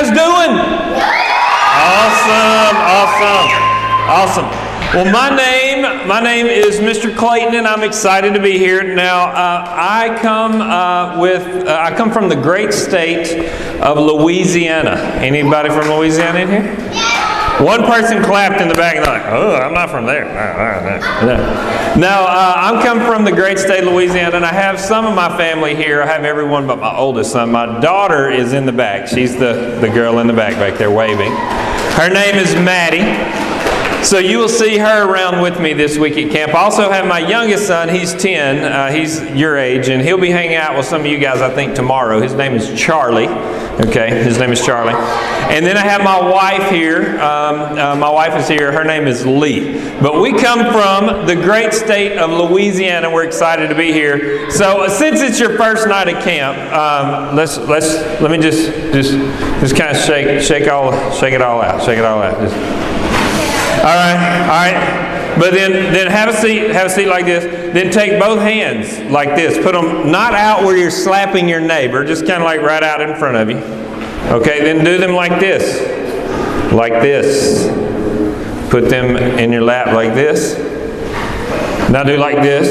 guys doing? Awesome. Well, my name is Mr. Clayton, and I'm excited to be here. Now, I come from the great state of Louisiana. Anybody from Louisiana in here? One person clapped in the back and they're like, "Oh, I'm not from there." No, I'm come from the great state of Louisiana, and I have some of my family here. I have everyone but my oldest son. My daughter is in the back. She's the girl in the back there waving. Her name is Maddie. So you will see her around with me this week at camp. I also have my youngest son. He's 10. He's your age, and he'll be hanging out with some of you guys, I think, tomorrow. His name is Charlie. Okay, his name is Charlie. And then I have my wife here. My wife is here. Her name is Lee. But we come from the great state of Louisiana. We're excited to be here. So since it's your first night at camp, let me just kind of shake it all out. All right. But then have a seat like this. Then take both hands like this. Put them not out where you're slapping your neighbor, just kind of like right out in front of you. Okay, then do them like this. Like this. Put them in your lap like this. Now do like this.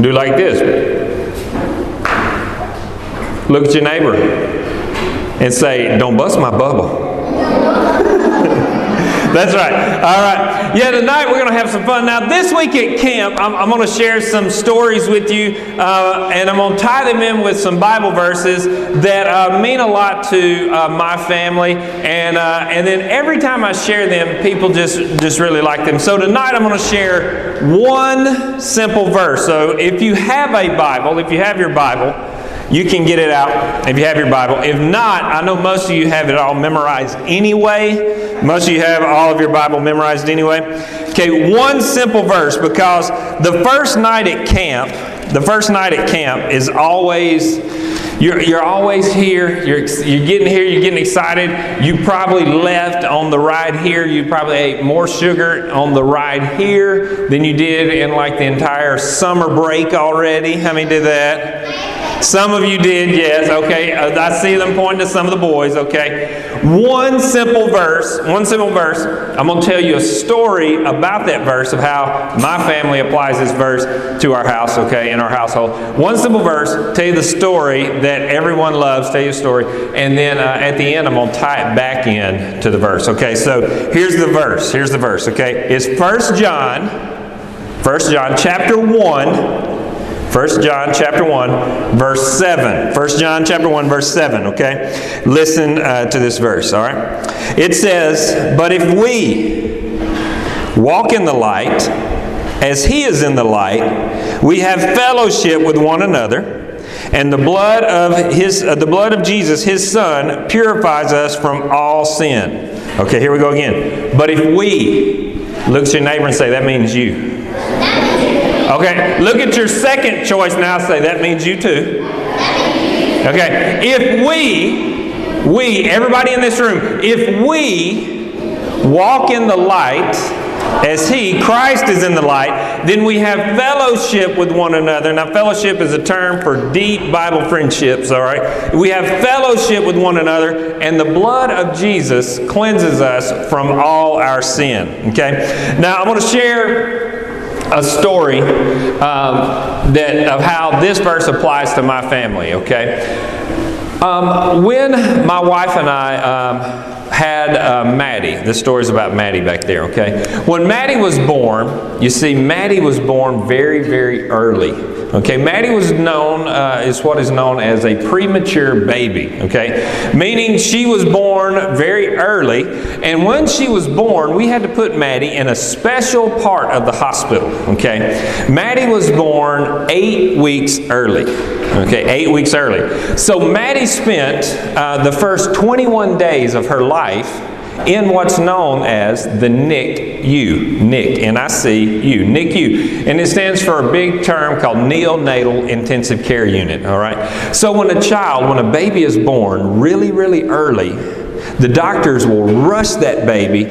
Do like this. Look at your neighbor and say, "Don't bust my bubble." That's right. All right. Yeah, tonight we're going to have some fun. Now, this week at camp, I'm going to share some stories with you, and I'm going to tie them in with some Bible verses that mean a lot to my family. And then every time I share them, people just really like them. So tonight I'm going to share one simple verse. So if you have a Bible, if you have your Bible, you can get it out if you have your Bible. If not, I know most of you have it all memorized anyway. Most of you have all of your Bible memorized anyway. Okay, one simple verse, because the first night at camp is always, you're always here. You're getting here. You're getting excited. You probably left on the ride here. You probably ate more sugar on the ride here than you did in like the entire summer break already. How many did that? Some of you did, yes, okay. I see them pointing to some of the boys, okay. One simple verse. I'm going to tell you a story about that verse, of how my family applies this verse to our house, okay, in our household. One simple verse, tell you the story that everyone loves, tell you a story, and then at the end I'm going to tie it back in to the verse, okay. So here's the verse, okay. It's 1 John chapter 1. 1 John chapter 1, verse 7. 1 John chapter 1, verse 7, okay? Listen to this verse, all right? It says, "But if we walk in the light, as He is in the light, we have fellowship with one another, and the blood of Jesus, His Son, purifies us from all sin." Okay, here we go again. But if we, look at your neighbor and say, "That means you." Okay, look at your second choice now, say, "That means you too." Okay, if we, everybody in this room, if we walk in the light as He, Christ, is in the light, then we have fellowship with one another. Now, fellowship is a term for deep Bible friendships, all right? We have fellowship with one another, and the blood of Jesus cleanses us from all our sin, okay? Now, I'm going to share a story of how this verse applies to my family, okay? When my wife and I had Maddie, this story's about Maddie back there, okay? When Maddie was born, you see, Maddie was born very, very early. Okay, Maddie was what is known as a premature baby, okay? Meaning she was born very early, and when she was born, we had to put Maddie in a special part of the hospital, okay? Maddie was born 8 weeks early, okay, 8 weeks early. So Maddie spent the first 21 days of her life in what's known as the NICU, N-I-C-U, NICU. And it stands for a big term called Neonatal Intensive Care Unit, all right? So when a baby is born really, really early, the doctors will rush that baby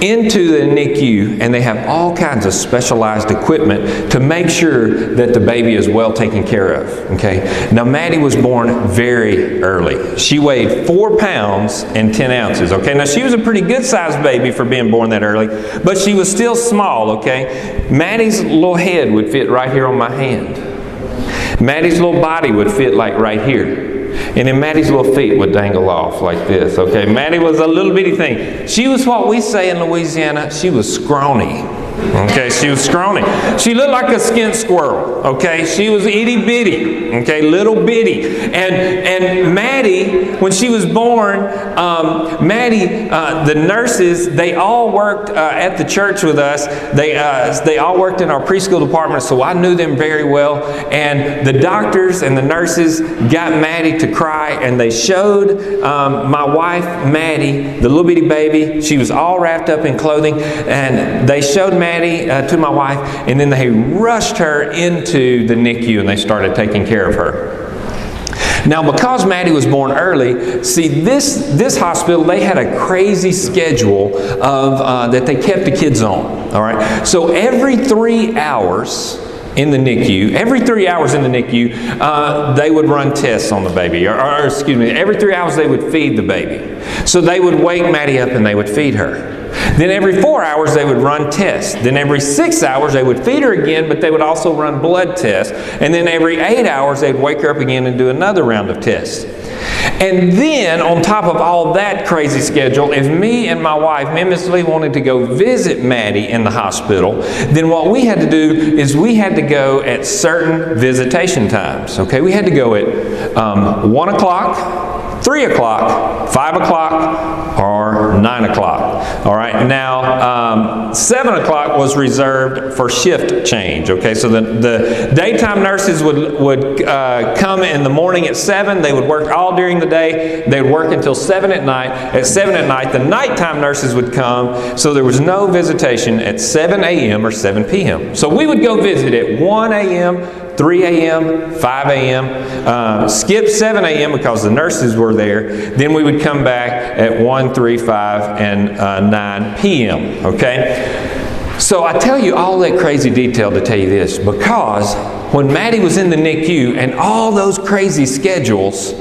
into the NICU, and they have all kinds of specialized equipment to make sure that the baby is well taken care of. Okay. Now Maddie was born very early. She weighed 4 pounds and 10 ounces. Okay. Now she was a pretty good sized baby for being born that early, but she was still small. Okay. Maddie's little head would fit right here on my hand. Maddie's little body would fit like right here. And then Maddie's little feet would dangle off like this, okay? Maddie was a little bitty thing. She was what we say in Louisiana, she was scrawny. Okay, she was scrawny. She looked like a skint squirrel, okay? She was itty bitty, okay, little bitty. And Maddie, when she was born, the nurses, they all worked at the church with us. They all worked in our preschool department, so I knew them very well. And the doctors and the nurses got Maddie to cry, and they showed my wife, Maddie, the little bitty baby. She was all wrapped up in clothing, and they showed Maddie to my wife, and then they rushed her into the NICU, and they started taking care of her. Now, because Maddie was born early, see, this hospital, they had a crazy schedule of that they kept the kids on. All right, so every 3 hours in the NICU, they would run tests on the baby, or excuse me, every 3 hours they would feed the baby. So they would wake Maddie up and they would feed her. Then every 4 hours they would run tests. Then every 6 hours they would feed her again, but they would also run blood tests. And then every 8 hours they'd wake her up again and do another round of tests. And then on top of all that crazy schedule, if me and my wife, me and Miss Lee, wanted to go visit Maddie in the hospital, then what we had to do is we had to go at certain visitation times. Okay, we had to go at 1 o'clock, 3 o'clock, 5 o'clock, or 9 o'clock. All right, now 7 o'clock was reserved for shift change. Okay, so the daytime nurses would come in the morning at 7. They would work all during the day. They would work until 7 at night. At 7 at night, the nighttime nurses would come, so there was no visitation at 7 a.m. or 7 p.m. So we would go visit at 1 a.m., 3 a.m., 5 a.m., skip 7 a.m. because the nurses were there. Then we would come back at 1, 3, 5, and 9 p.m., okay? So I tell you all that crazy detail to tell you this, because when Maddie was in the NICU and all those crazy schedules,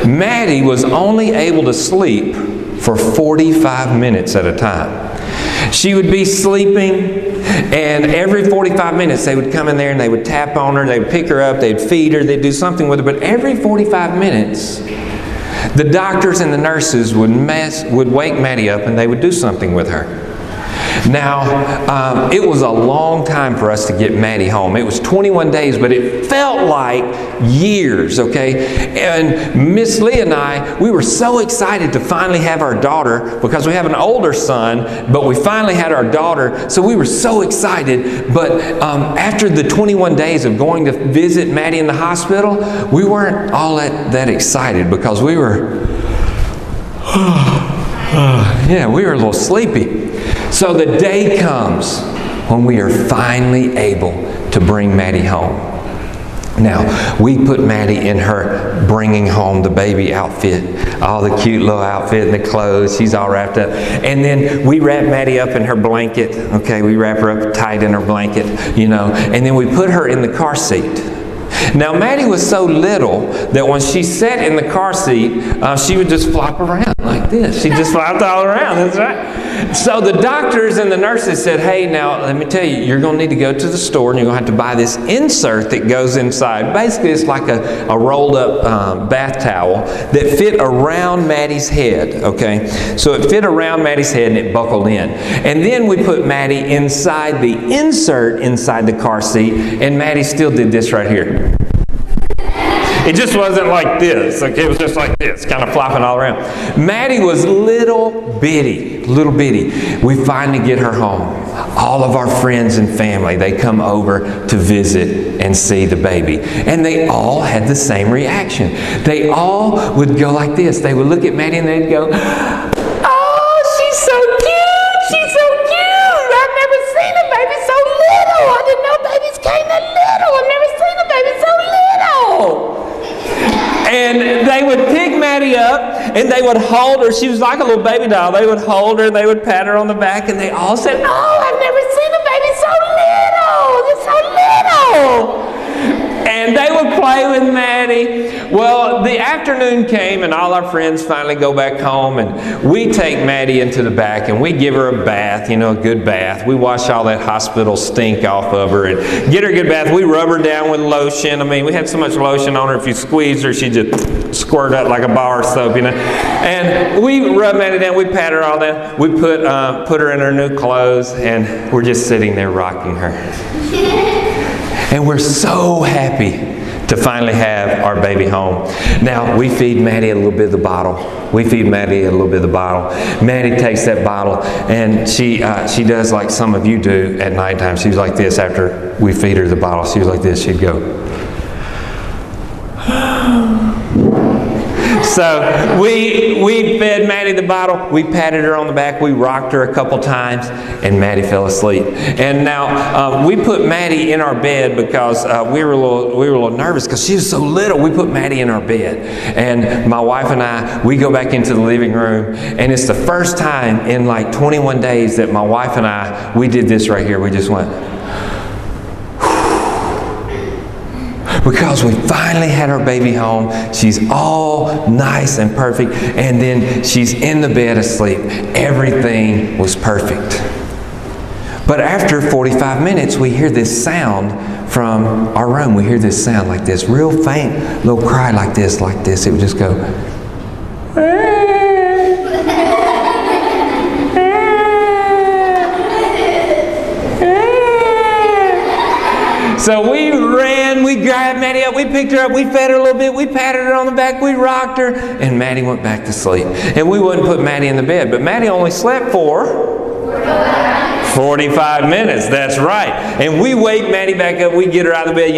Maddie was only able to sleep for 45 minutes at a time. She would be sleeping, and every 45 minutes they would come in there and they would tap on her, they would pick her up, they'd feed her, they'd do something with her, but every 45 minutes the doctors and the nurses would wake Maddie up and they would do something with her. Now, it was a long time for us to get Maddie home. It was 21 days, but it felt like years, okay? And Miss Lee and I, we were so excited to finally have our daughter, because we have an older son, but we finally had our daughter, so we were so excited. But after the 21 days of going to visit Maddie in the hospital, we weren't all that excited, because we were, we were a little sleepy. So the day comes when we are finally able to bring Maddie home. Now, we put Maddie in her bringing home the baby outfit, all the cute little outfit and the clothes. She's all wrapped up. And then we wrap Maddie up in her blanket. Okay, we wrap her up tight in her blanket, and then we put her in the car seat. Now, Maddie was so little that when she sat in the car seat, she would just flop around like this. She just flopped all around. That's right. So the doctors and the nurses said, hey, now, let me tell you, you're going to need to go to the store and you're going to have to buy this insert that goes inside. Basically, it's like a rolled up bath towel that fit around Maddie's head, okay? So it fit around Maddie's head and it buckled in. And then we put Maddie inside the insert inside the car seat, and Maddie still did this right here. It just wasn't like this, okay? It was just like this, kind of flopping all around. Maddie was little bitty. We finally get her home. All of our friends and family, they come over to visit and see the baby. And they all had the same reaction. They all would go like this. They would look at Maddie and they'd go, oh, she's so cute. She's so cute. I've never seen a baby so little. I didn't know babies came that little. I've never seen a baby so little. And they would pick Maddie up and they would hold her. She was like a little baby doll. They would hold her, they would pat her on the back, and they all said, "Oh, I've never seen a baby so little. It's so little." And they would play with Maddie. Well, the afternoon came, and all our friends finally go back home, and we take Maddie into the back, and we give her a bath, a good bath. We wash all that hospital stink off of her and get her a good bath. We rub her down with lotion. I mean, we had so much lotion on her, if you squeezed her, she'd just squirt out like a bar of soap, And we rub Maddie down, we pat her all down. We put her in her new clothes, and we're just sitting there rocking her. And we're so happy to finally have our baby home. Now, we feed Maddie a little bit of the bottle. Maddie takes that bottle, and she does like some of you do at nighttime. She's like this after we feed her the bottle. She was like this. She'd go. So we fed Maddie the bottle. We patted her on the back. We rocked her a couple times, and Maddie fell asleep. And now we put Maddie in our bed because we were a little nervous because she was so little. We put Maddie in our bed, and my wife and I, we go back into the living room, and it's the first time in like 21 days that my wife and I, we did this right here. We just went. Because we finally had our baby home. She's all nice and perfect. And then she's in the bed asleep. Everything was perfect. But after 45 minutes, we hear this sound from our room. We hear this sound like this, real faint little cry like this. It would just go. So we ran, we grabbed Maddie up, we picked her up, we fed her a little bit, we patted her on the back, we rocked her, and Maddie went back to sleep. And we wouldn't put Maddie in the bed, but Maddie only slept for 45 minutes, that's right. And we wake Maddie back up, we get her out of the bed,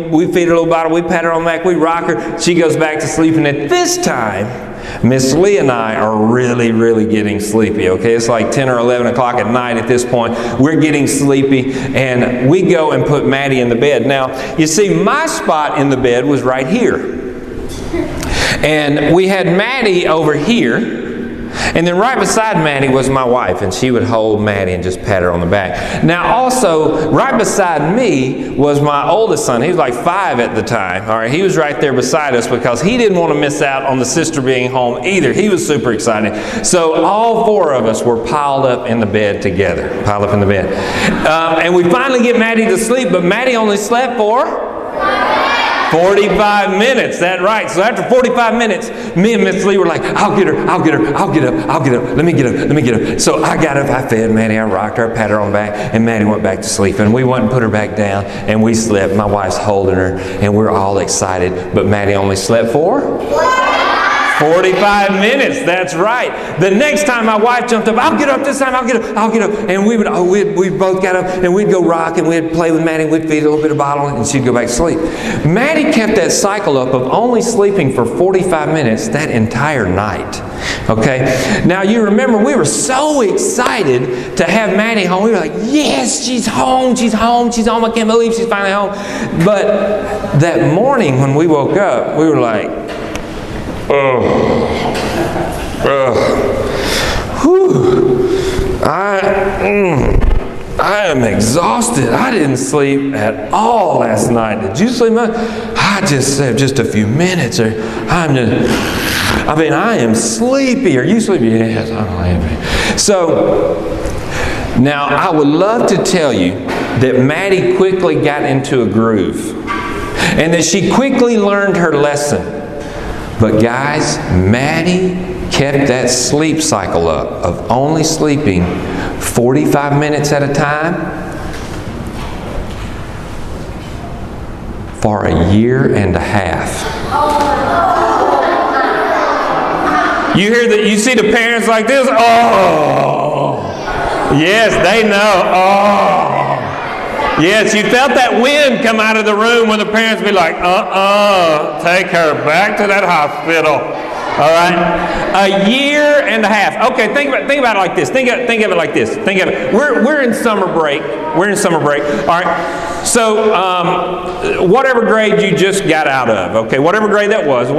we feed her a little bottle, we pat her on the back, we rock her, she goes back to sleep, and at this time, Miss Lee and I are really, really getting sleepy, okay? It's like 10 or 11 o'clock at night at this point. We're getting sleepy, and we go and put Maddie in the bed. Now, you see, my spot in the bed was right here. And we had Maddie over here. And then right beside Maddie was my wife, and she would hold Maddie and just pat her on the back. Now also, right beside me was my oldest son. He was like 5 at the time. All right, he was right there beside us because he didn't want to miss out on the sister being home either. He was super excited. So all 4 of us were piled up in the bed together. And we finally get Maddie to sleep, but Maddie only slept for 45 minutes, that's right. So after 45 minutes, me and Miss Lee were like, I'll get up. Let me get up. So I got up, I fed Maddie, I rocked her, I patted her on the back, and Maddie went back to sleep. And we went and put her back down, and we slept. My wife's holding her, and we're all excited. But Maddie only slept for 45 minutes, that's right. The next time my wife jumped up, I'll get up this time, I'll get up. And we both got up, and we'd go rock, and we'd play with Maddie, and we'd feed her a little bit of bottle, and she'd go back to sleep. Maddie kept that cycle up of only sleeping for 45 minutes that entire night. Okay? Now you remember, we were so excited to have Maddie home. We were like, yes, she's home. I can't believe she's finally home. But that morning when we woke up, we were like, I am exhausted. I didn't sleep at all last night. Did you sleep much? I just slept just a few minutes. I am sleepy. Are you sleepy? Yes, I'm sleepy. So, now I would love to tell you that Maddie quickly got into a groove and that she quickly learned her lesson. But guys, Maddie kept that sleep cycle up of only sleeping 45 minutes at a time for a year and a half. You see the parents like this? Oh! Yes, they know. Oh! Yes, you felt that wind come out of the room when the parents be like, take her back to that hospital. All right? A year and a half. Okay, think about it like this. Think of it like this. Think of it. We're in summer break. We're in summer break. All right? So, whatever grade you just got out of, okay, whatever grade that was,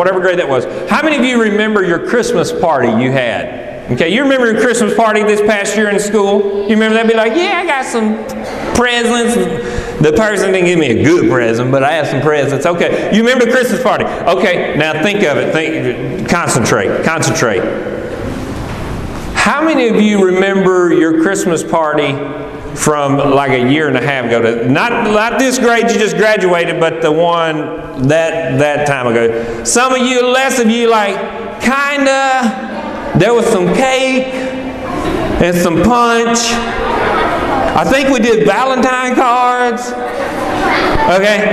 how many of you remember your Christmas party you had? Okay, you remember your Christmas party this past year in school? You remember that? Be like, yeah, I got some presents. The person didn't give me a good present, but I had some presents. Okay, you remember the Christmas party? Okay, now think of it. Concentrate. How many of you remember your Christmas party from like a year and a half ago? Not this grade you just graduated, but the one that time ago. Some of you, less of you, like kinda. There was some cake and some punch. I think we did Valentine cards. Okay?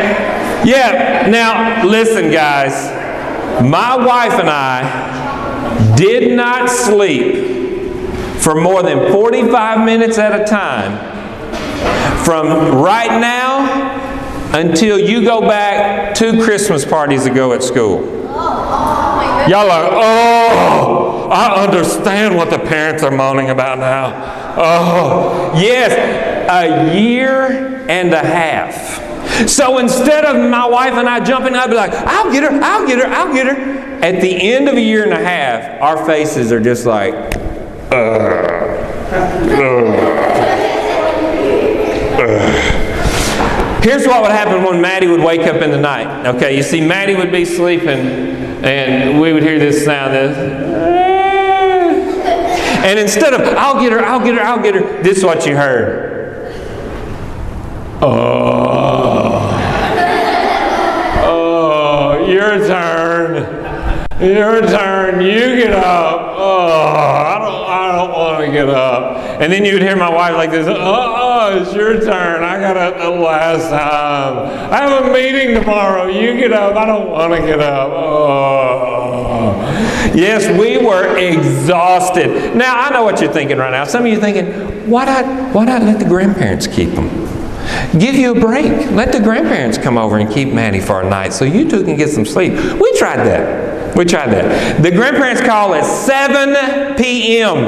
Yeah. Now, listen, guys. My wife and I did not sleep for more than 45 minutes at a time from right now until you go back 2 Christmas parties ago at school. Y'all are, oh, I understand what the parents are moaning about now. Oh, yes, a year and a half. So instead of my wife and I jumping up, be like, I'll get her. At the end of a year and a half, our faces are just like, Here's what would happen when Maddie would wake up in the night. Okay, you see, Maddie would be sleeping, and we would hear this sound. And instead of, I'll get her, this is what you heard. Oh, your turn, you get up. I don't want to get up. And then you would hear my wife like this, it's your turn. I got up the last time. I have a meeting tomorrow. You get up. I don't want to get up. Yes, we were exhausted. Now, I know what you're thinking right now. Some of you are thinking, why not let the grandparents keep them? Give you a break. Let the grandparents come over and keep Maddie for a night so you two can get some sleep. We tried that. The grandparents called at 7 p.m.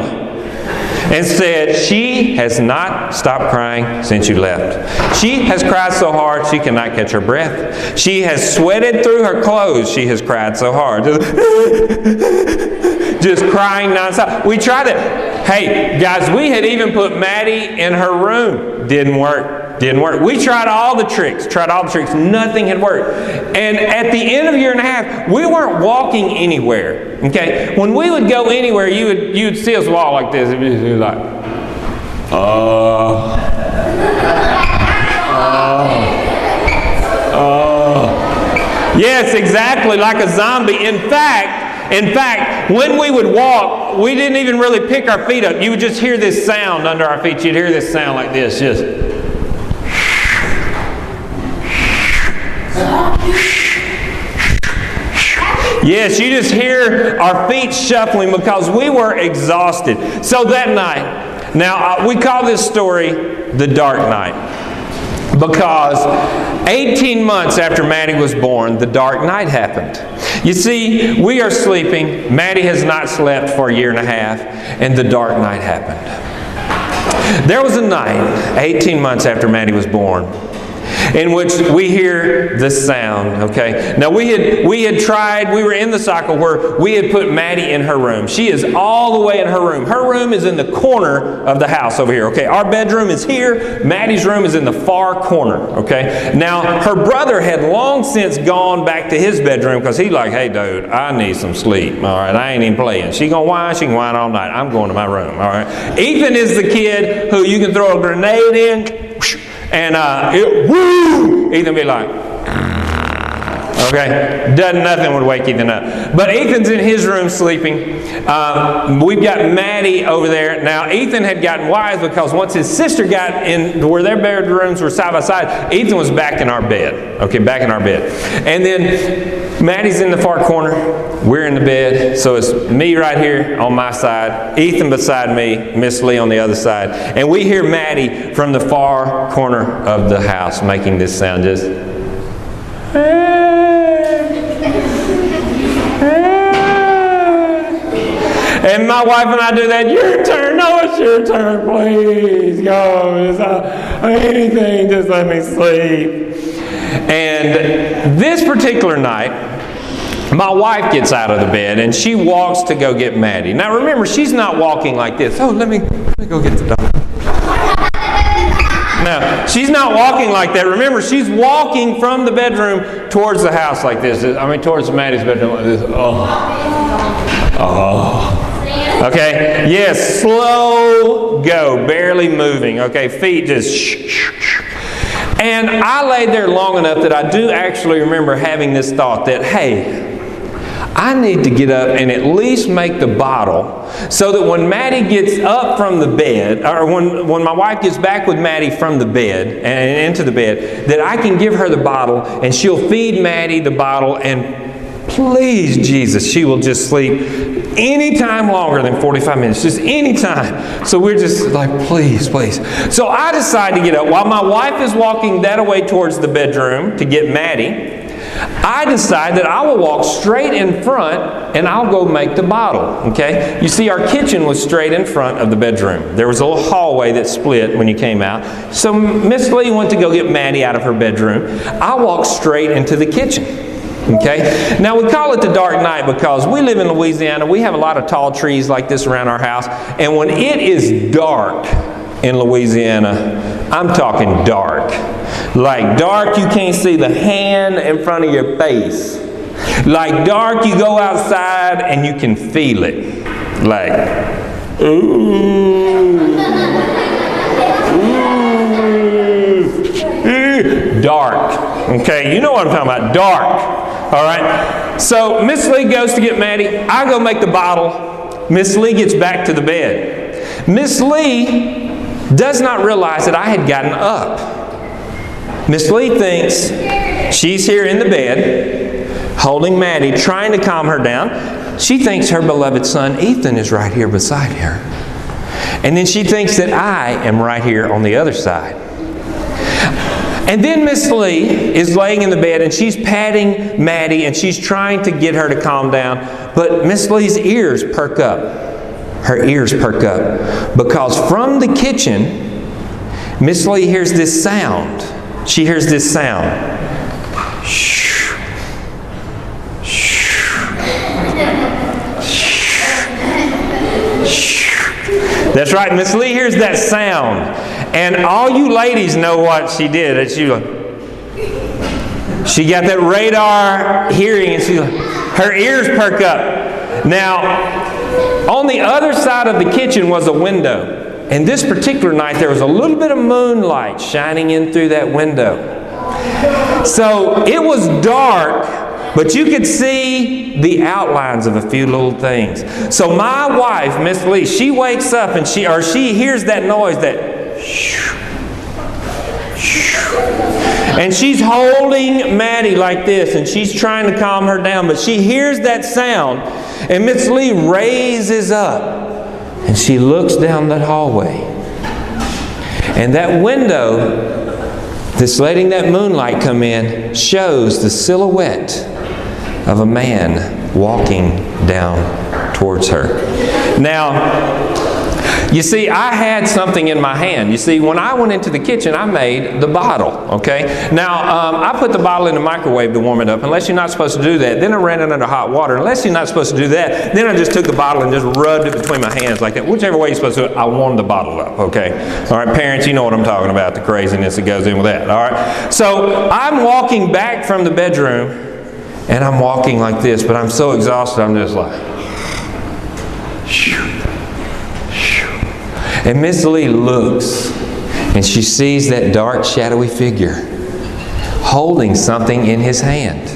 and said, she has not stopped crying since you left. She has cried so hard she cannot catch her breath. She has sweated through her clothes. She has cried so hard. Just crying nonstop. We tried it. Hey, guys, we had even put Maddie in her room. Didn't work. We tried all the tricks. Nothing had worked. And at the end of a year and a half, we weren't walking anywhere. Okay? When we would go anywhere, you would see us walk like this. It'd be like, Yes, exactly, like a zombie. In fact, when we would walk, we didn't even really pick our feet up. You would just hear this sound under our feet. You'd hear this sound like this, just. Yes, you just hear our feet shuffling because we were exhausted. So that night, now we call this story the dark night because 18 months after Maddie was born, the dark night happened. You see, we are sleeping. Maddie has not slept for a year and a half, and the dark night happened. There was a night, 18 months after Maddie was born, in which we hear this sound, okay? Now, we had tried, we were in the cycle where we had put Maddie in her room. She is all the way in her room. Her room is in the corner of the house over here, okay? Our bedroom is here. Maddie's room is in the far corner, okay? Now, her brother had long since gone back to his bedroom because he's like, hey, dude, I need some sleep, all right? I ain't even playing. She gonna whine, she can whine all night. I'm going to my room, all right? Ethan is the kid who you can throw a grenade in, and Ethan be like, okay, nothing would wake Ethan up. But Ethan's in his room sleeping. We've got Maddie over there. Now, Ethan had gotten wise because once his sister got in where their bedrooms were side by side, Ethan was back in our bed. Okay, back in our bed. And then Maddie's in the far corner. We're in the bed. So it's me right here on my side, Ethan beside me, Miss Lee on the other side. And we hear Maddie from the far corner of the house making this sound, just, hey. And my wife and I do that. Your turn. No, it's your turn. Please go. Anything, just let me sleep. And this particular night, my wife gets out of the bed and she walks to go get Maddie. Now remember, she's not walking like this. Oh, let me go get the dog. No, she's not walking like that. Remember, she's walking from the bedroom towards the house like this. Towards Maddie's bedroom like this. Oh. Okay, yes, slow go, barely moving. Okay, feet just And I laid there long enough that I do actually remember having this thought that, hey, I need to get up and at least make the bottle so that when Maddie gets up from the bed, or when my wife gets back with Maddie from the bed and into the bed, that I can give her the bottle and she'll feed Maddie the bottle, and please, Jesus, she will just sleep any time longer than 45 minutes, just any time. So we're just like, please, please. So I decide to get up. While my wife is walking that way towards the bedroom to get Maddie, I decide that I will walk straight in front and I'll go make the bottle, okay? You see, our kitchen was straight in front of the bedroom. There was a little hallway that split when you came out. So Miss Lee went to go get Maddie out of her bedroom. I walked straight into the kitchen, okay? Now, we call it the dark night because we live in Louisiana. We have a lot of tall trees like this around our house. And when it is dark in Louisiana, I'm talking dark. Like dark, you can't see the hand in front of your face. Like dark, you go outside and you can feel it. Like, ooh. Dark. Okay, you know what I'm talking about. Dark. All right. So Miss Lee goes to get Maddie. I go make the bottle. Miss Lee gets back to the bed. Miss Lee does not realize that I had gotten up. Miss Lee thinks she's here in the bed, holding Maddie, trying to calm her down. She thinks her beloved son, Ethan, is right here beside her. And then she thinks that I am right here on the other side. And then Miss Lee is laying in the bed and she's patting Maddie and she's trying to get her to calm down. But Miss Lee's ears perk up. Her ears perk up. Because from the kitchen, Miss Lee hears this sound. She hears this sound. Shh. Shh. Shh. That's right, Miss Lee hears that sound. And all you ladies know what she did. She got that radar hearing and her ears perk up. Now, on the other side of the kitchen was a window. And this particular night, there was a little bit of moonlight shining in through that window. So it was dark, but you could see the outlines of a few little things. So my wife, Miss Lee, she wakes up and she hears that noise, that shoo, shoo. And she's holding Maddie like this, and she's trying to calm her down, but she hears that sound, and Miss Lee raises up. And she looks down that hallway. And that window that's letting that moonlight come in shows the silhouette of a man walking down towards her. Now, you see, I had something in my hand. You see, when I went into the kitchen, I made the bottle, okay? Now, I put the bottle in the microwave to warm it up, unless you're not supposed to do that. Then I ran it under hot water. Unless you're not supposed to do that, then I just took the bottle and just rubbed it between my hands like that. Whichever way you're supposed to do it, I warmed the bottle up, okay? All right, parents, you know what I'm talking about, the craziness that goes in with that, all right? So, I'm walking back from the bedroom, and I'm walking like this, but I'm so exhausted, I'm just like, shoo. And Miss Lee looks, and she sees that dark, shadowy figure holding something in his hand.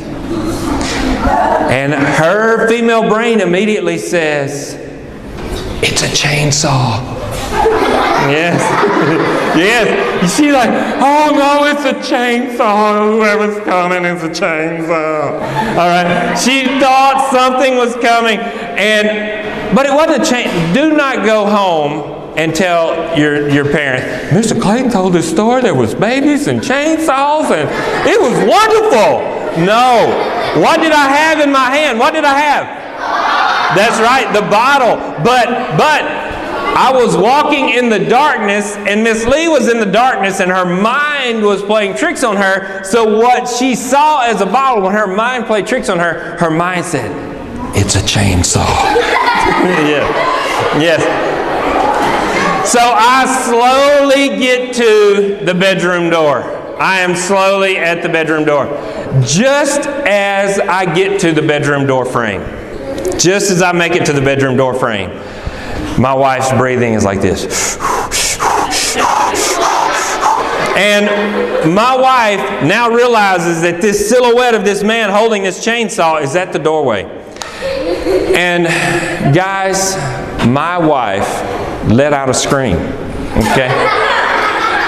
And her female brain immediately says, "It's a chainsaw." Yes. Yes. She's like, "Oh no, it's a chainsaw. Whoever's coming is a chainsaw." All right. She thought something was coming, but it wasn't a chainsaw. Do not go home and tell your parents, "Mr. Clayton told this story, there was babies and chainsaws and it was wonderful." No. What did I have in my hand? What did I have? That's right, the bottle. But I was walking in the darkness, and Miss Lee was in the darkness, and her mind was playing tricks on her. So what she saw as a bottle, when her mind played tricks on her, her mind said, "It's a chainsaw." Yeah. Yes. So I slowly get to the bedroom door. I am slowly at the bedroom door. Just as I get to the bedroom door frame, just as I make it to the bedroom door frame, my wife's breathing is like this. And my wife now realizes that this silhouette of this man holding this chainsaw is at the doorway. And guys, my wife let out a scream. Okay?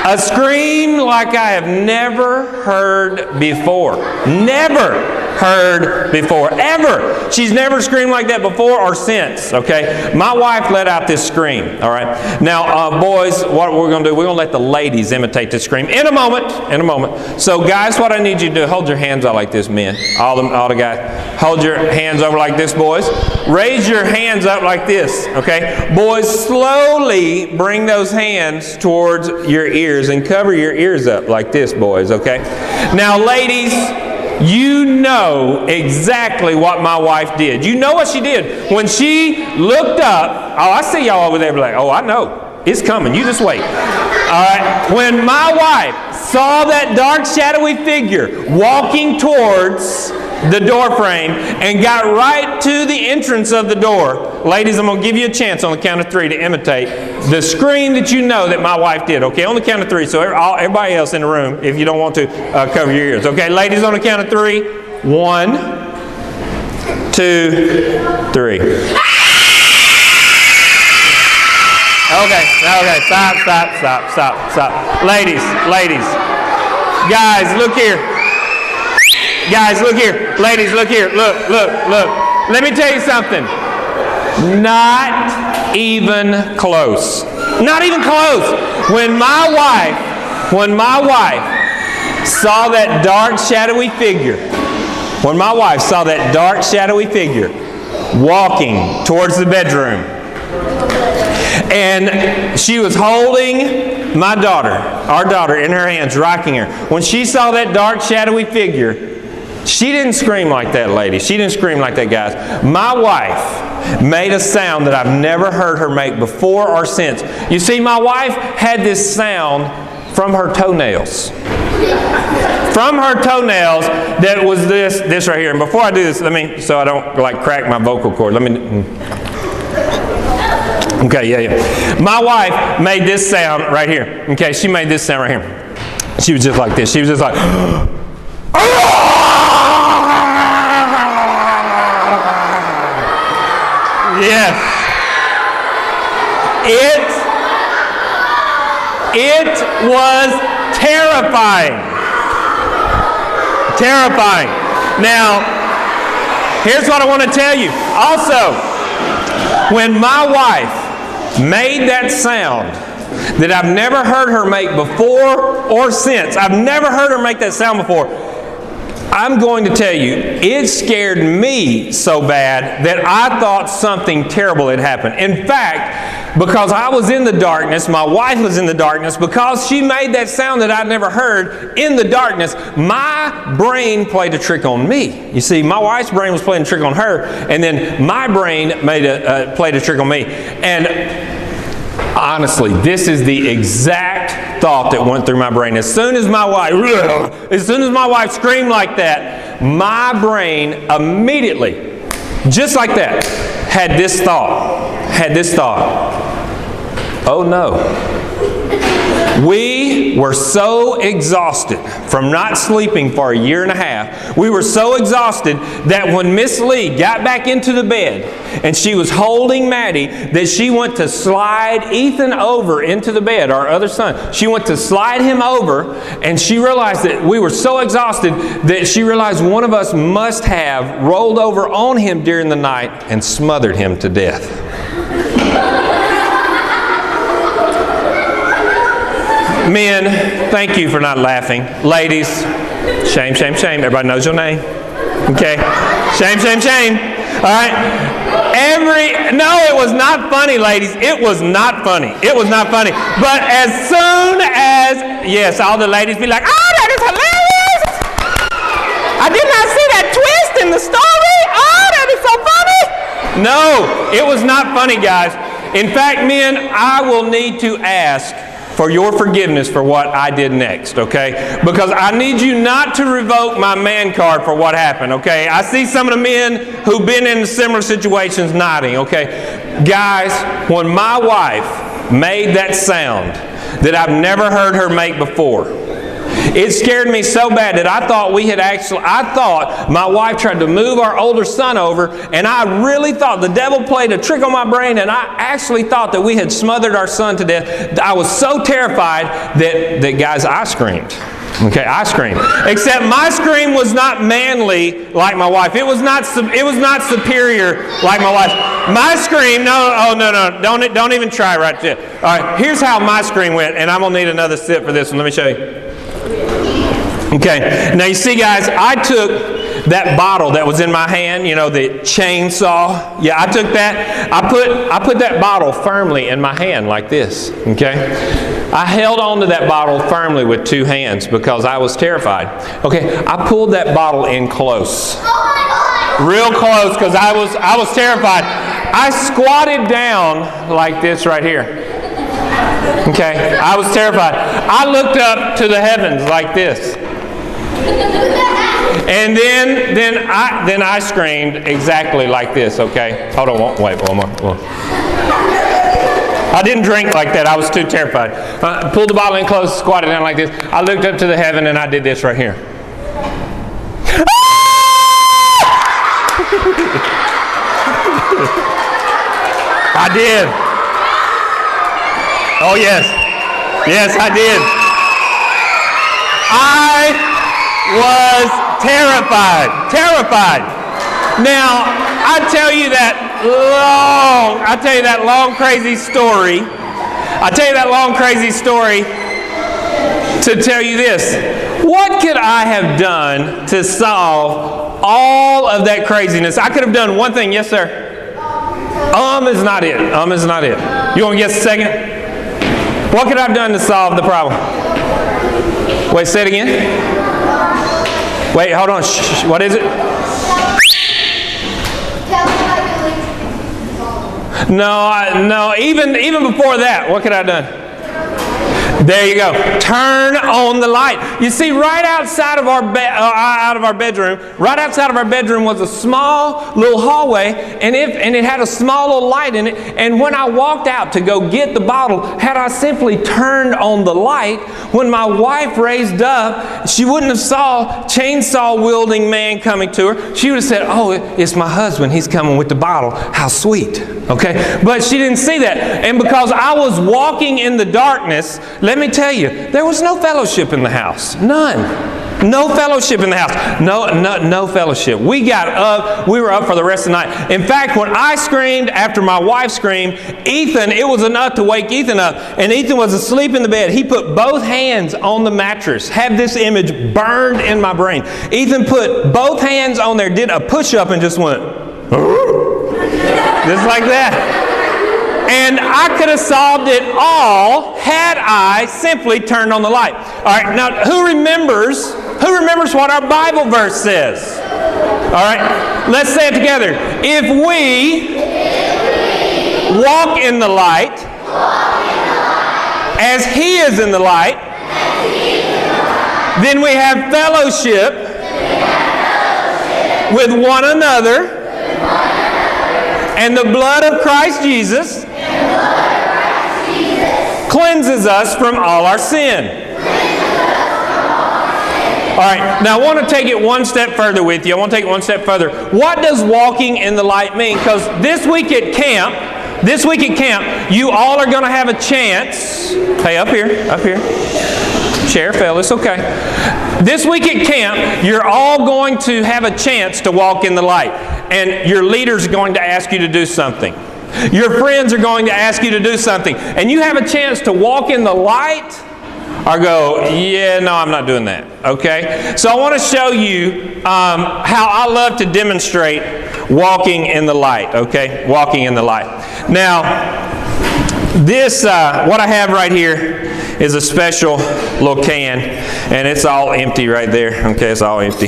A scream like I have never heard before. Never heard before. Ever. She's never screamed like that before or since. Okay? My wife let out this scream. All right? Now, boys, what we're going to do, we're going to let the ladies imitate this scream in a moment. In a moment. So, guys, what I need you to do, hold your hands out like this, men. All the guys. Hold your hands over like this, boys. Raise your hands up like this. Okay? Boys, slowly bring those hands towards your ears and cover your ears up like this, boys. Okay? Now, ladies, you know exactly what my wife did. You know what she did. When she looked up, oh, I see y'all over there like, oh, I know. It's coming. You just wait. All right. When my wife saw that dark, shadowy figure walking towards the door frame and got right to the entrance of the door, ladies, I'm going to give you a chance on the count of 3 to imitate the scream that you know that my wife did. Okay, on the count of 3. So everybody else in the room, if you don't want to, cover your ears. Okay, ladies, on the count of 3. 1, 2, 3. Okay, stop. Ladies. Guys, look here. Ladies, look here. Look. Let me tell you something. Not even close. Not even close. When my wife saw that dark, shadowy figure, walking towards the bedroom, and she was holding my daughter, our daughter, in her hands, rocking her. When she saw that dark, shadowy figure, she didn't scream like that, lady. She didn't scream like that, guys. My wife made a sound that I've never heard her make before or since. You see, my wife had this sound from her toenails. From her toenails, that was this right here. And before I do this, so I don't like crack my vocal cord, okay, yeah. My wife made this sound right here. Okay, she made this sound right here. She was just like this. She was just like, yes. It was terrifying. Terrifying. Now, here's what I want to tell you. Also, when my wife made that sound that I've never heard her make before or since, I've never heard her make that sound before, I'm going to tell you, it scared me so bad that I thought something terrible had happened. In fact, because I was in the darkness, my wife was in the darkness, because she made that sound that I'd never heard in the darkness, my brain played a trick on me. You see, my wife's brain was playing a trick on her, and then my brain played a trick on me. And honestly, this is the exact thought that went through my brain. As soon as my wife screamed like that, my brain immediately, just like that, had this thought. Oh no. We were so exhausted from not sleeping for a year and a half. We were so exhausted that when Miss Lee got back into the bed and she was holding Maddie, that she went to slide Ethan over into the bed, our other son. She went to slide him over, and she realized that we were so exhausted that she realized one of us must have rolled over on him during the night and smothered him to death. Men, thank you for not laughing. Ladies, shame, shame, shame. Everybody knows your name. Okay? Shame, shame, shame. All right? No, it was not funny, ladies. It was not funny. It was not funny. But as soon as, yes, all the ladies be like, oh, that is hilarious. I did not see that twist in the story. Oh, that is so funny. No, it was not funny, guys. In fact, men, I will need to ask for your forgiveness for what I did next, okay? Because I need you not to revoke my man card for what happened, okay? I see some of the men who've been in similar situations nodding, okay? Guys, when my wife made that sound that I've never heard her make before, it scared me so bad that I thought my wife tried to move our older son over, and I really thought the devil played a trick on my brain, and I actually thought that we had smothered our son to death. I was so terrified that guys, I screamed. Okay, I screamed. Except my scream was not manly like my wife. It was not superior like my wife. My scream, no, don't even try right there. All right, here's how my scream went, and I'm gonna need another sip for this one. Let me show you. Okay, now you see, guys, I took that bottle that was in my hand, you know, the chainsaw. Yeah, I took that. I put that bottle firmly in my hand like this. Okay. I held on to that bottle firmly with two hands because I was terrified. Okay, I pulled that bottle in close. Real close because I was terrified. I squatted down like this right here. Okay, I was terrified. I looked up to the heavens like this. And then I screamed exactly like this, okay? Hold on, wait, one more. I didn't drink like that. I was too terrified. I pulled the bottle in close, squatted down like this. I looked up to the heaven and I did this right here. I did. Oh, yes. Yes, I did. I was terrified. Now, I tell you that long, crazy story. I tell you that long, crazy story to tell you this. What could I have done to solve all of that craziness? I could have done one thing. Yes, sir. Is not it. Is not it. You want to guess a second? What could I have done to solve the problem? Wait, say it again. Wait, hold on. Shh, what is it? No. Even before that, what could I have done? There you go. Turn on the light. You see, right outside of our bedroom, right outside of our bedroom was a small little hallway, and it had a small little light in it. And when I walked out to go get the bottle, had I simply turned on the light, when my wife raised up, she wouldn't have saw chainsaw wielding man coming to her. She would have said, "Oh, it's my husband. He's coming with the bottle. How sweet." Okay, but she didn't see that, and because I was walking in the darkness. Let me tell you, there was no fellowship in the house. None. No fellowship in the house. No fellowship. We got up. We were up for the rest of the night. In fact, when I screamed after my wife screamed, it was enough to wake Ethan up. And Ethan was asleep in the bed. He put both hands on the mattress. Had this image burned in my brain. Ethan put both hands on there, did a push-up, and just went, just like that. And I could have solved it all had I simply turned on the light. All right, now who remembers what our Bible verse says? All right, let's say it together. If we walk in the light, as He is in the light, then we have fellowship with one another, and the blood of Christ Jesus cleanses us from all our sin. All right, now I want to take it one step further with you. What does walking in the light mean? Because this week at camp, you all are going to have a chance. Hey, up here. Chair fell, it's okay. This week at camp, you're all going to have a chance to walk in the light. And your leader's going to ask you to do something. Your friends are going to ask you to do something. And you have a chance to walk in the light or go, yeah, no, I'm not doing that, okay? So I want to show you how I love to demonstrate walking in the light, okay? Walking in the light. Now, this, what I have right here is a special little can, and it's all empty right there, okay? It's all empty.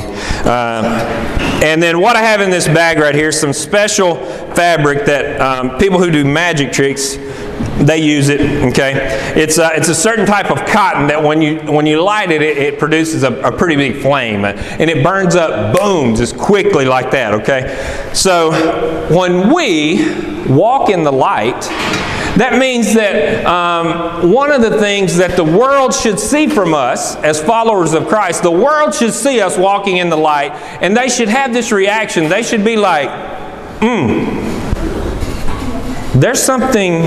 And then what I have in this bag right here is some special fabric that people who do magic tricks, they use it, okay? It's a certain type of cotton that when you light it, it produces a pretty big flame. And it burns up, boom, just quickly like that, okay? So when we walk in the light, that means that one of the things that the world should see from us as followers of Christ, the world should see us walking in the light, and they should have this reaction. They should be like, there's something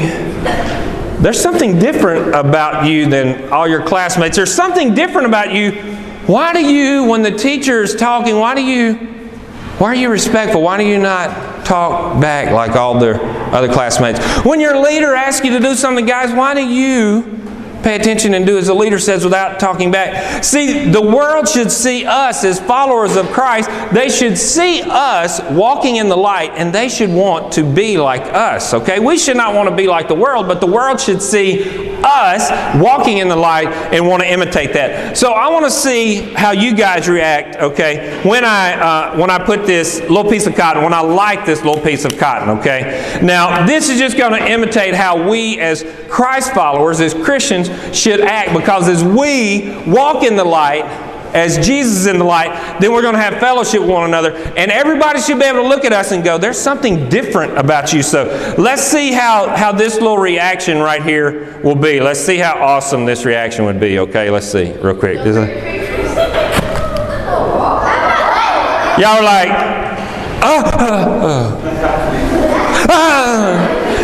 different about you than all your classmates. There's something different about you. Why do you, when the teacher's talking, why are you respectful? Why do you not talk back like all the other classmates? When your leader asks you to do something, guys, why do you pay attention and do as the leader says without talking back? See, the world should see us as followers of Christ. They should see us walking in the light, and they should want to be like us, okay? We should not want to be like the world, but the world should see us walking in the light and want to imitate that. So I want to see how you guys react, okay, when I put this little piece of cotton, when I light this little piece of cotton, okay? Now, this is just going to imitate how we as Christ followers, as Christians, should act, because as we walk in the light, as Jesus is in the light, then we're going to have fellowship with one another, and everybody should be able to look at us and go, there's something different about you. So let's see how this little reaction right here will be. Let's see how awesome this reaction would be. Okay, let's see real quick. Y'all are like,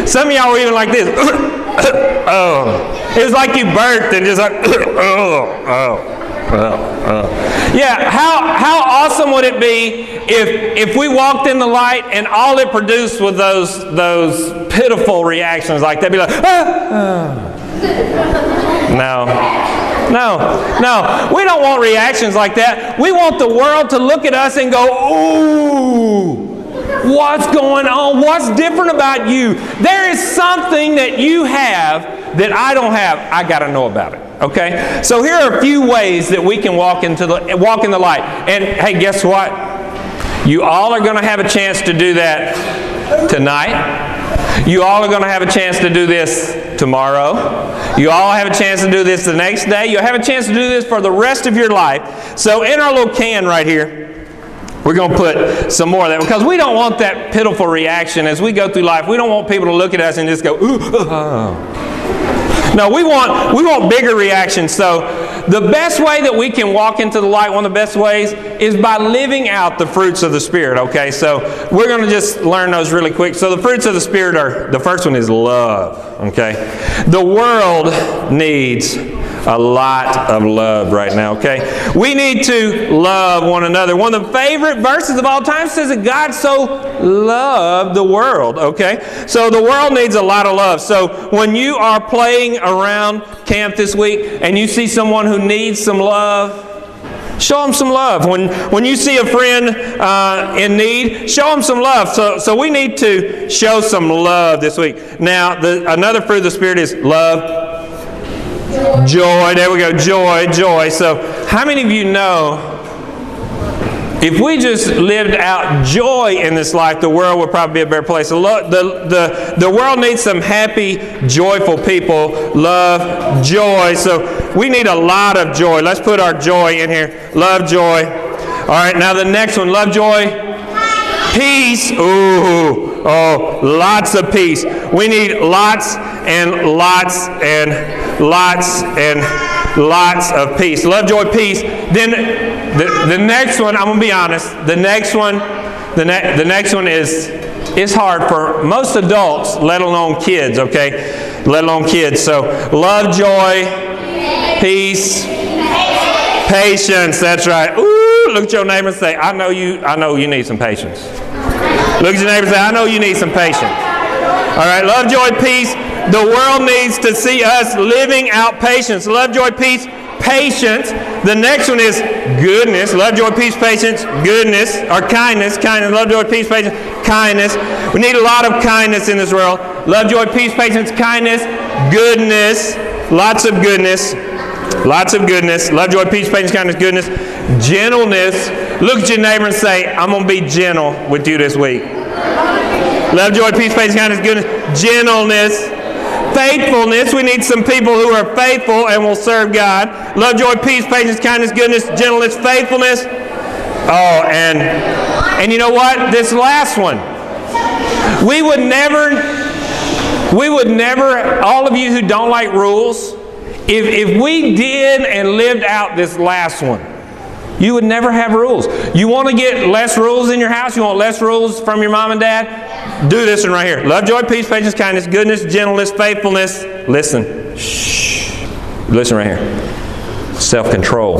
some of y'all were even like this. It was like you birthed and just like, Yeah, how awesome would it be if we walked in the light and all it produced was those pitiful reactions like that? Be like, No, we don't want reactions like that. We want the world to look at us and go, ooh, what's going on? What's different about you? There is something that you have that I don't have. I got to know about it. Okay? So here are a few ways that we can walk in the light. And hey, guess what? You all are going to have a chance to do that tonight. You all are going to have a chance to do this tomorrow. You all have a chance to do this the next day. You'll have a chance to do this for the rest of your life. So in our little can right here, we're going to put some more of that, because we don't want that pitiful reaction as we go through life. We don't want people to look at us and just go, ooh, oh. No, we want bigger reactions. So the best way that we can walk into the light, one of the best ways, is by living out the fruits of the Spirit, okay? So we're going to just learn those really quick. So the fruits of the Spirit are, the first one is love, okay? The world needs a lot of love right now, okay? We need to love one another. One of the favorite verses of all time says that God so loved the world, okay? So the world needs a lot of love. So when you are playing around camp this week and you see someone who needs some love, show them some love. When you see a friend in need, show them some love. So we need to show some love this week. Now, another fruit of the Spirit is love. Joy. There we go. Joy. So how many of you know if we just lived out joy in this life, the world would probably be a better place. The world needs some happy, joyful people. Love, joy. So we need a lot of joy. Let's put our joy in here. Love, joy. All right, now the next one. Love, joy. Peace. Ooh. Oh, lots of peace. We need lots and lots and lots and lots of peace. Love, joy, peace. Then the next one, I'm going to be honest, the next one is hard for most adults, let alone kids, okay? Let alone kids. So love, joy, peace, patience. That's right. Ooh, look at your neighbor and say, I know you need some patience. Look at your neighbor and say, I know you need some patience. All right, love, joy, peace. The world needs to see us living out patience. Love, joy, peace, patience. The next one is goodness. Love, joy, peace, patience, goodness. Or kindness. Kindness. Love, joy, peace, patience, kindness. We need a lot of kindness in this world. Love, joy, peace, patience, kindness, goodness. Lots of goodness. Lots of goodness. Love, joy, peace, patience, kindness, goodness. Gentleness. Look at your neighbor and say, I'm going to be gentle with you this week. Love, joy, peace, patience, kindness, goodness. Gentleness. Faithfulness. We need some people who are faithful and will serve God. Love, joy, peace, patience, kindness, goodness, gentleness, faithfulness. Oh, and you know what? This last one. We would never, all of you who don't like rules, if we did and lived out this last one, you would never have rules. You want to get less rules in your house? You want less rules from your mom and dad? Do this one right here. Love, joy, peace, patience, kindness, goodness, gentleness, faithfulness. Listen. Shh. Listen right here. Self-control.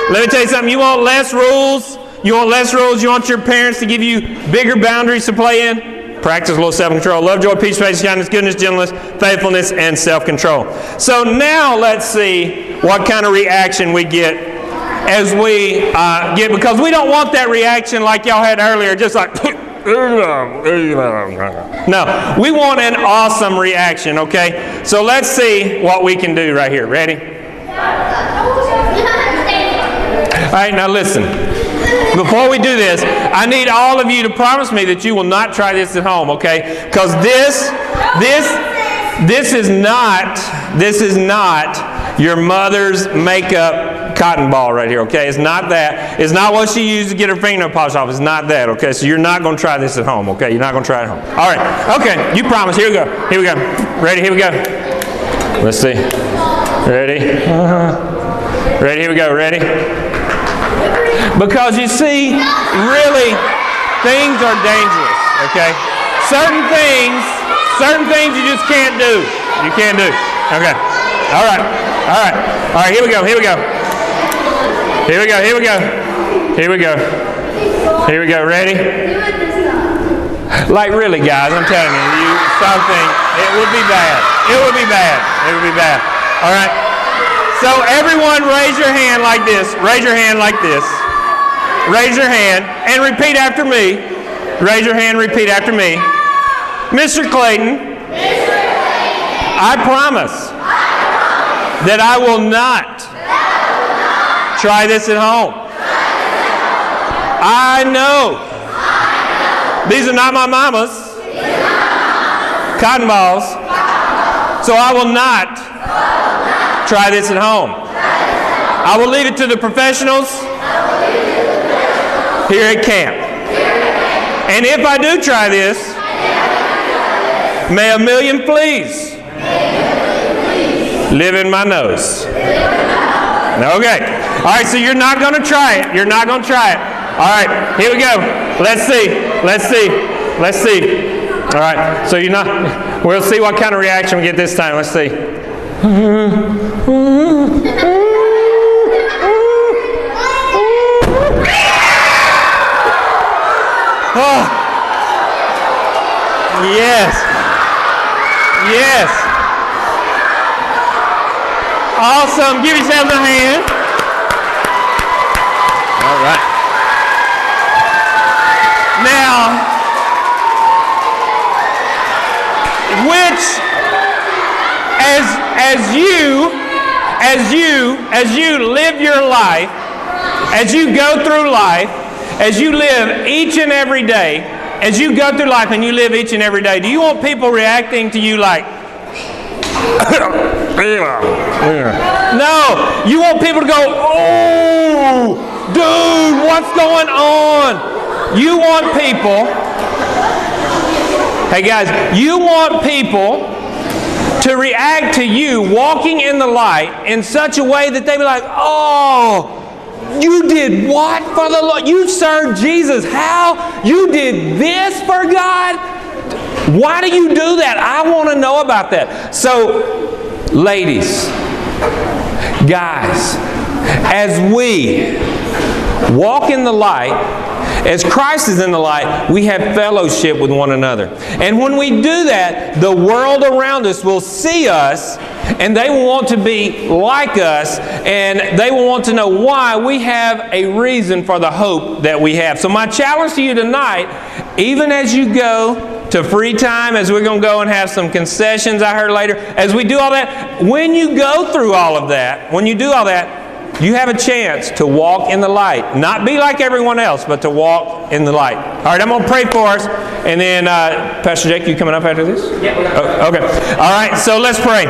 Let me tell you something. You want less rules? You want less rules? You want your parents to give you bigger boundaries to play in? Practice a little self-control. Love, joy, peace, patience, kindness, goodness, gentleness, faithfulness, and self-control. So now let's see what kind of reaction we get as we get, because we don't want that reaction like y'all had earlier, just like, no, we want an awesome reaction, okay? So let's see what we can do right here. Ready? All right, now listen. Before we do this, I need all of you to promise me that you will not try this at home, okay? Because this is not your mother's makeup cotton ball right here, okay? It's not that. It's not what she used to get her fingernail polish off. It's not that, okay? So you're not going to try this at home, okay? You're not going to try it at home. All right, okay, you promise. Here we go. Here we go. Ready? Here we go. Let's see. Ready? Ready? Here we go. Ready? Because you see, really, things are dangerous, okay? Certain things you just can't do. You can't do. Okay. All right. All right. All right, here we go. Here we go. Here we go. Here we go. Here we go. Here we go. Ready? Like really, guys, I'm telling you, something, it would be bad. It would be bad. It would be bad. All right. So everyone raise your hand like this. Raise your hand like this. Raise your hand and repeat after me. Raise your hand, repeat after me. Mr. Clayton, I promise that I will not try this at home. I know these are not my mama's cotton balls, so I will not try this at home. I will leave it to the professionals here at camp. And if I do try this, may a million fleas live in my nose. Okay. All right, so you're not going to try it. You're not going to try it. All right, here we go. Let's see. Let's see. Let's see. All right, so you're not, we'll see what kind of reaction we get this time. Let's see. Oh. Yes. Yes. Awesome. Give yourselves a hand. All right. Now, which, as you live your life, as you go through life, as you live each and every day, as you go through life and you live each and every day, do you want people reacting to you like, no, you want people to go, oh, dude, what's going on? You want people, hey guys, you want people to react to you walking in the light in such a way that they be like, oh, you did what for the Lord? You served Jesus. How? You did this for God? Why do you do that? I want to know about that. So, ladies, guys, as we walk in the light, As Christ is in the light, we have fellowship with one another. And when we do that, the world around us will see us, and they will want to be like us, and they will want to know why we have a reason for the hope that we have. So my challenge to you tonight, even as you go to free time, as we're going to go and have some concessions I heard later, as we do all that, when you go through all of that, when you do all that, you have a chance to walk in the light. Not be like everyone else, but to walk in the light. All right, I'm going to pray for us. And then, Pastor Jake, you coming up after this? Yeah. Okay. All right, so let's pray.